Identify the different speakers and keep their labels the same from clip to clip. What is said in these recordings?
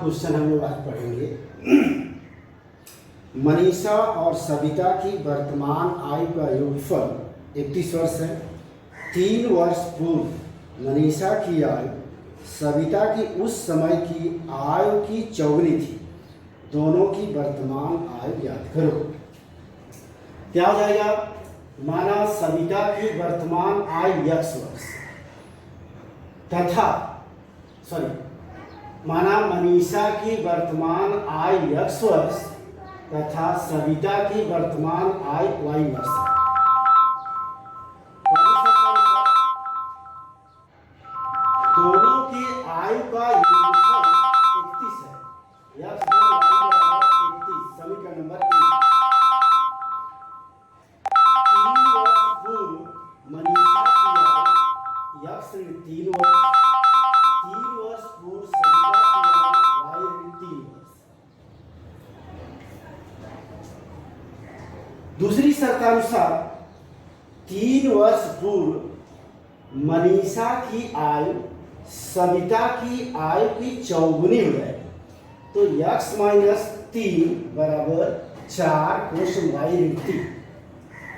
Speaker 1: Question हम लोग आज पढ़ेंगे। मनीषा और सविता की वर्तमान आयु का योगफल 31 वर्ष है। 3 वर्ष पूर्व मनीषा की आयु सविता की उस समय की आयु की चौगुनी थी। दोनों की वर्तमान आयु याद करो। क्या हो जाएगा? माना सविता की वर्तमान आयु x वर्ष तथा माना मनीषा की वर्तमान आयु x वर्ष तथा सविता की वर्तमान आयु y वर्ष है। दोनों की आयु का योगफल 31 है। x बराबर 31। समीकरण नंबर 1। 3 वर्ष पूर्व मनीषा की आयु x 3 वर्ष, 3 वर्ष पूर्व सविता की आयु y 3 वर्ष। दूसरी शर्तानुसार 3 वर्ष पूर्व मनीषा की आयु सविता की आयु की चौगुनी हो जाएगी। तो x माइनस 3 बराबर 4 कोष y ऋण 3।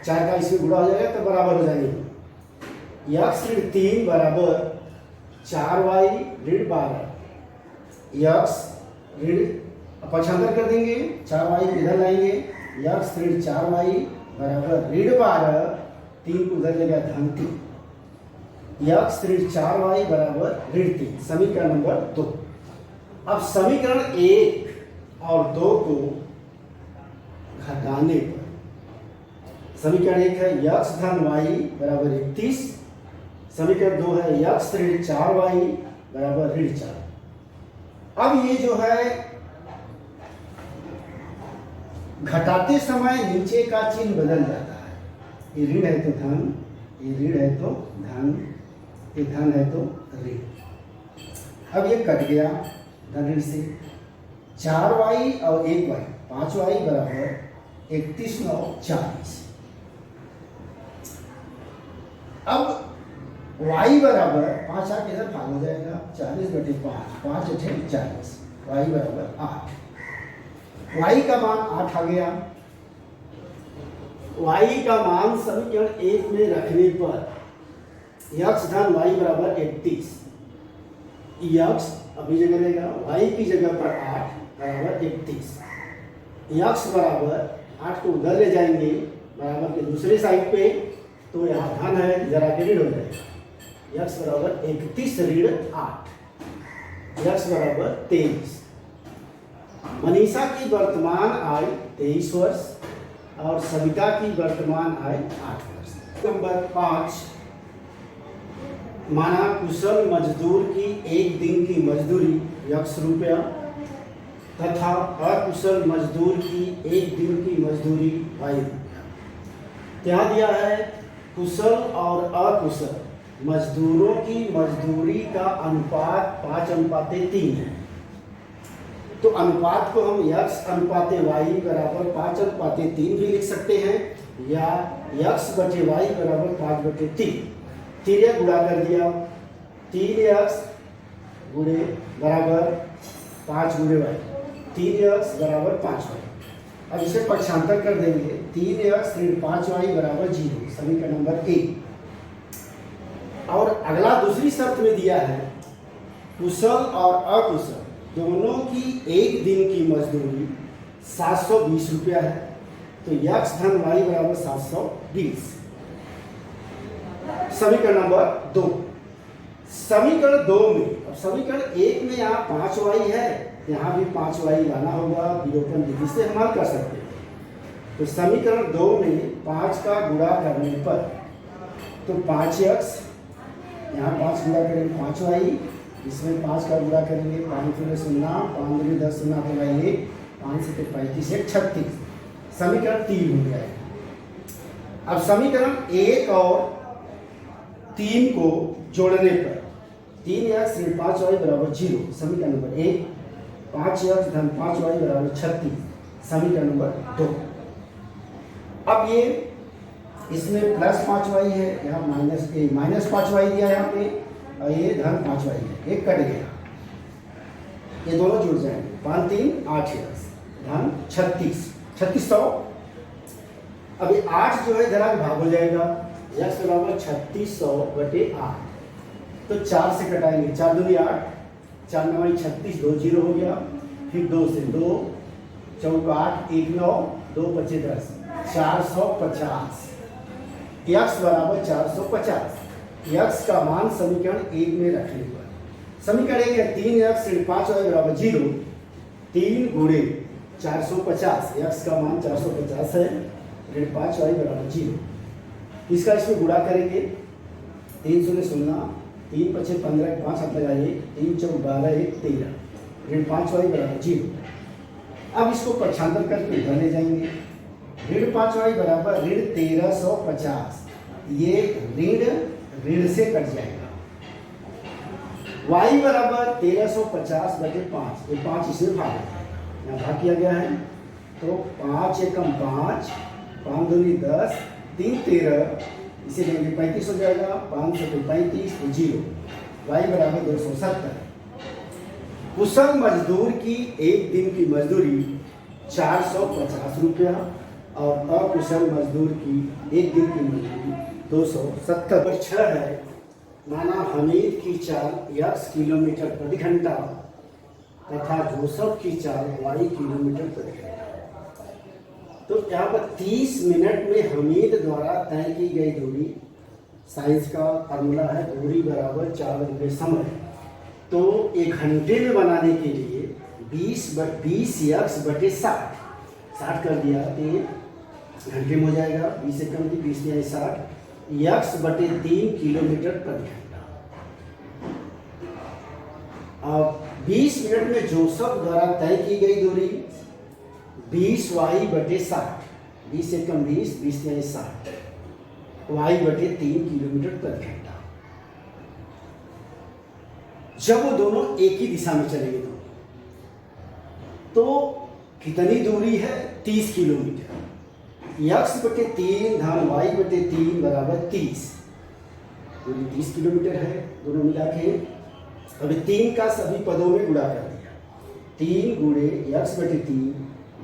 Speaker 1: 4 का इसमें गुणा हो जाएगा तो बराबर हो जाएंगे। x ऋण 3 बराबर 4y ऋण 12। x ऋण पक्षांतर कर देंगे, 4y इधर लाएंगे। x ऋण 4y बराबर ऋण 12, 3 को उधर ले गया धन 3। x ऋण 4y बराबर ऋण 3। समीकरण नंबर 2। अब समीकरण 1 और 2 को घटाने पर समीकरण 1 है x धन y बराबर 31। समीकरण 2 है x ऋण 4y बराबर ऋण 4। अब ये जो है घटाते समय नीचे का चिन्ह बदल जाता है। ये ऋण है तो धन, ये ऋण है तो धन, ये धन है तो ऋण। अब ये कट गया धन ऋण से। 4y और 1y 5y बराबर 31 9 40। अब y बराबर 5 8 इधर भाग हो जाएगा, 40 बटे 5, 5 8 40, y बराबर 8। y का मान 8 आ गया। y का मान समीकरण 1 में रखने पर x धन y बराबर 31। x अभी जगह रहेगा, y की जगह पर 8 बराबर 31। x बराबर 8 को उधर ले जाएंगे बराबर के दूसरे साइड पे, तो यहाँ धन है, जरा के ऋण हो जाएगा। x बराबर 31 ऋण 8, x बराबर 23। मनीषा की वर्तमान आयु 23 वर्ष और सविता की वर्तमान आयु 8 वर्ष। नंबर 5। माना कुशल मजदूर की एक दिन की मजदूरी x रुपया तथा अकुशल मजदूर की एक दिन की मजदूरी y रुपया। क्या दिया है? कुशल और अकुशल मजदूरों की मजदूरी का अनुपात 5:3 है। तो अनुपात को हम x अनुपाते y बराबर 5:3 भी लिख सकते हैं, या x बटे y बराबर 5/3। 3 गुणा कर दिया, 3x गुणे बराबर 5 गुणे y, 3x बराबर 5y। अब इसे पक्षांतर कर देंगे, 3x ऋण 5y बराबर 0। समीकरण नंबर 1। और अगला दूसरी शर्त में दिया है कुशल और अकुशल दोनों की एक दिन की मजदूरी 720 रुपया है। तो x धन y बराबर 720। समीकरण नंबर 2। समीकरण 2 में, अब समीकरण 1 में यहाँ 5y है, यहाँ भी 5y लाना होगा, विलोपन विधि से हम हल कर सकते हैं। तो समीकरण 2 में 5 का गुणा करने पर तो 5x, यहाँ 5 गुणा करेंगे 5y, इसमें 5 का गुणा करेंगे, 5 में 0, 5 में 10 0 तो लाएंगे, 5 से 35 1 36। समीकरण 3 हो गया है। अब समीकरण 1 और 3 को जोड़ने पर 3x ऋण 5y बराबर 0। समीकरण नंबर 1। 5x धन 5y बराबर 36। समीकरण नंबर 2। अब ये इसमें प्लस 5y है, यहाँ माइनस 5y दिया यहाँ पे, और ये धन 5y है, एक कट गया। ये दोनों जुड़ जाएंगे, 5 3 8 यक्स धन 3600। अभी 8 जो है इधर आगे भाग हो जाएगा, यक्स बराबर 3600/8। तो 4 से कटाएंगे, 4 दूनी 8, 4 9 36, 2 0 हो गया, फिर 2 से 2 4 8 1 9 2 25 10, 450। यक्स बराबर 450। यक्स का मान समीकरण 1 में रखने पर समीकरण 1 है 3x ऋण 5y बराबर 0, 3 गुणे 450, यक्स का मान 450 है, ऋण 5y बराबर 0। इसका इसमें गुणा करेंगे, 3 शून्य 0, 3 5 15, 5 हाथ लगाइए, 3 4 12 1 13, ऋण 5y बराबर 0। अब इसको पक्षांतर करके इधर ले जाएंगे, ऋण 5y बराबर ऋण 1350, ये ऋण से कट जाएगा, y बराबर 1350/5, ये 5 इसमें भाग है, यहाँ भाग किया गया है, तो 5 एकम 5, 5 दूनी 10, 3 13, इसे लेंगे 35 हो जाएगा, 5 से 35 तो 0, y बराबर 270। कुशल मजदूर की एक दिन की मजदूरी 450 रुपया और अकुशल मजदूर की एक दिन की मजदूरी 270। 6 है, माना हमीद की चाल x किलोमीटर प्रति घंटा तथा जोसेफ की चाल y किलोमीटर प्रति घंटा। तो यहाँ पर 30 मिनट में हमीद द्वारा तय की गई दूरी, साइंस का फार्मूला है दूरी बराबर 4 गुणे समय। तो 1 घंटे में बनाने के लिए 20x/60 कर दिया तो ये घंटे में हो जाएगा, 20 से कम थी 20 या 60, x/3 किलोमीटर प्रति घंटा। अब 20 मिनट में जोसेफ द्वारा तय की गई दूरी 20y/60, 20 से कम 20, 20 या 60, y/3 किलोमीटर प्रति घंटा। जब वो दोनों एक ही दिशा में चलेंगे तो कितनी दूरी है? 30 किलोमीटर। x/3 धन y/3 बराबर 30, दूरी 30 किलोमीटर है दोनों मिला के। अभी 3 का सभी पदों में गुणा कर दिया, 3 गुणे x/3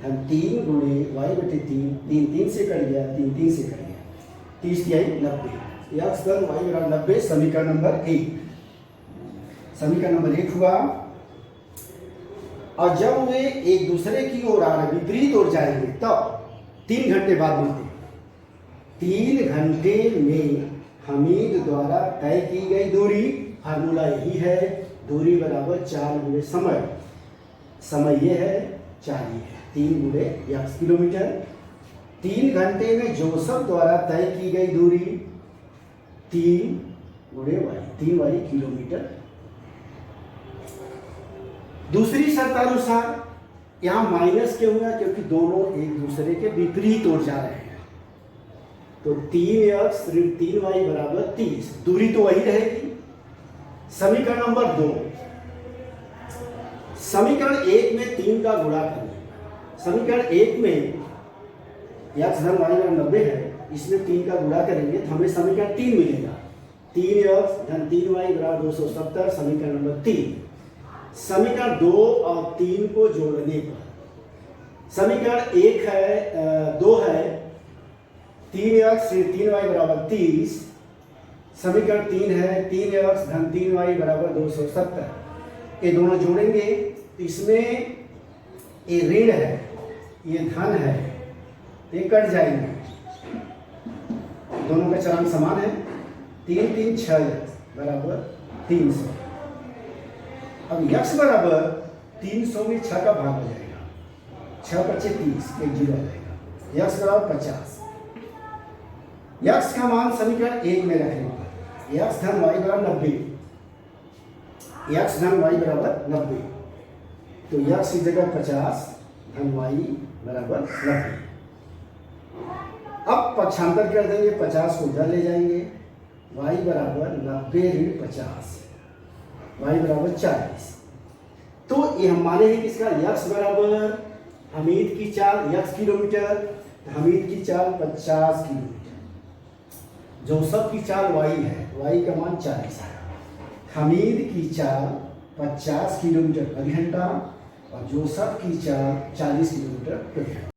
Speaker 1: धन 3 गुणे y/3, 3 3 से कट गया, 3 3 से कट गया, 30 तिहाई 90, x धन y बराबर 90। समीकरण नंबर 1, समीकरण नंबर 1 हुआ। और जब वे एक दूसरे की ओर आ रहे विपरीत ओर जाएंगे तब 3 घंटे बाद मिलते। 3 घंटे में हमीद द्वारा तय की गई दूरी, फार्मूला यही है, दूरी बराबर 4 गुणे समय, समय ये है 4 ये है, 3 गुणे x किलोमीटर। 3 घंटे में जोसेफ द्वारा तय की गई दूरी 3 गुणे y, 3y किलोमीटर। दूसरी शर्तानुसार यहाँ माइनस क्यों हुआ? क्योंकि दोनों एक दूसरे के विपरीत ओर जा रहे हैं। तो 3x ऋण 3y बराबर 30, दूरी तो वही रहेगी। समीकरण नंबर 2, समीकरण 1 में 3 का गुणा करें। समीकरण 1 में x धन y बराबर 90 है, इसमें 3 का गुणा करेंगे तो हमें समीकरण 3 मिलेगा। 3x धन 3y बराबर 270, समीकरण नंबर 3। समीकरण 2 और 3 को जोड़ने पर समीकरण 1 है 2 है 3x ऋण 3y बराबर 30, समीकरण 3 है 3x धन 3y बराबर 270। ये दोनों जोड़ेंगे तो इसमें ये ऋण है ये धन है, ये कट जाएंगे, दोनों का चलन समान है। 3 3 6 बराबर 300। अब x बराबर 300 में 6 का भाग हो जाएगा, 6 × 30, 1 0 आ जाएगा, x बराबर 50। x का मान समीकरण 1 में रखने पर x धन y बराबर 90, x धन y बराबर 90, तो x की जगह 50 धन y बराबर 90। अब पक्षांतर कर देंगे, 50 को इधर ले जाएंगे, y बराबर 90 ऋण 50, y बराबर 40। तो ये हम माने हैं कि इसका x बराबर हमीद की चाल x किलोमीटर, हमीद की चाल 50 किलोमीटर, जोसेफ की चाल y है, y का मान 40 है। हमीद की चाल 50 किलोमीटर प्रति घंटा और जोसफ की चाल 40 किलोमीटर प्रति घंटा।